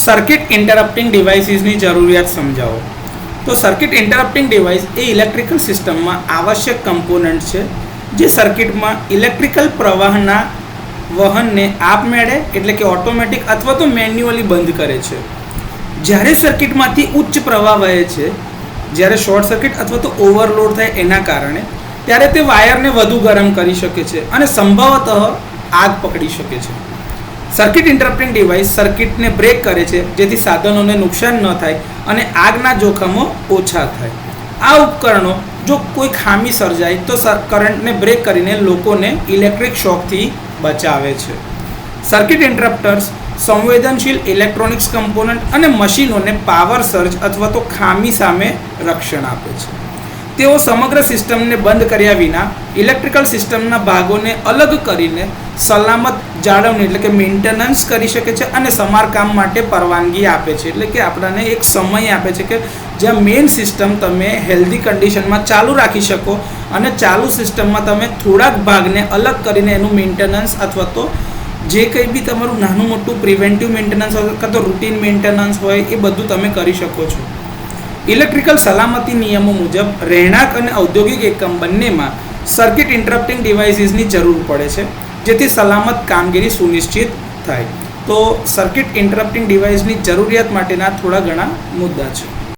Circuit interrupting ડિવાઇસીસની જરૂરિયાત સમજાવો. તો સર્કિટ ઇન્ટરપ્ટિંગ ડિવાઇસ એ ઇલેક્ટ્રિકલ સિસ્ટમમાં આવશ્યક કમ્પોનન્ટ છે જે સર્કિટમાં ઇલેક્ટ્રિકલ પ્રવાહના વહનને આપમેળે એટલે કે ઓટોમેટિક અથવા તો મેન્યુઅલી બંધ કરે છે. જ્યારે સર્કિટમાંથી ઉચ્ચ પ્રવાહ વહે છે, જ્યારે શોર્ટ સર્કિટ અથવા તો ઓવરલોડ થાય એના કારણે, ત્યારે તે વાયરને વધુ ગરમ કરી શકે છે અને સંભવતઃ આગ પકડી શકે છે. સર્કિટ ઇન્ટરપ્ટિંગ ડિવાઇસ સર્કિટને બ્રેક કરે છે જેથી સાધનોને નુકસાન ન થાય અને આગના જોખમો ઓછા થાય. આ ઉપકરણો જો કોઈ ખામી સર્જાય તો કરંટને બ્રેક કરીને લોકોને ઇલેક્ટ્રિક શોકથી બચાવે છે. સર્કિટ ઇન્ટરપ્ટર્સ સંવેદનશીલ ઇલેક્ટ્રોનિક્સ કમ્પોનન્ટ અને મશીનોને પાવર સર્જ અથવા તો ખામી સામે રક્ષણ આપે છે. તેઓ સમગ્ર સિસ્ટમને બંધ કર્યા વિના ઇલેક્ટ્રિકલ સિસ્ટમના ભાગોને અલગ કરીને સલામત જાળવણી એટલે કે મેન્ટેનન્સ કરી શકે છે અને સમારકામ માટે પરવાનગી આપે છે. એટલે કે આપણને એક સમય આપે છે કે જ્યાં મેઇન સિસ્ટમ તમે હેલ્ધી કન્ડિશનમાં ચાલુ રાખી શકો અને ચાલુ સિસ્ટમમાં તમે થોડાક ભાગને અલગ કરીને એનું મેન્ટેનન્સ અથવા તો જે કંઈ બી તમારું નાનું મોટું પ્રિવેન્ટિવ મેન્ટેનન્સ હોય કાં તો રૂટીન મેન્ટેનન્સ હોય એ બધું તમે કરી શકો છો. ઇલેક્ટ્રિકલ સલામતી નિયમો મુજબ રહેણાંક અને ઔદ્યોગિક એકમ બંનેમાં સર્કિટ ઇન્ટરપ્ટિંગ ડિવાઇસીસની જરૂર પડે છે જેથી સલામત કામગીરી સુનિશ્ચિત થાય. તો સર્કિટ ઇન્ટરપ્ટિંગ ડિવાઇસની જરૂરિયાત માટેના થોડા ઘણા મુદ્દા છે.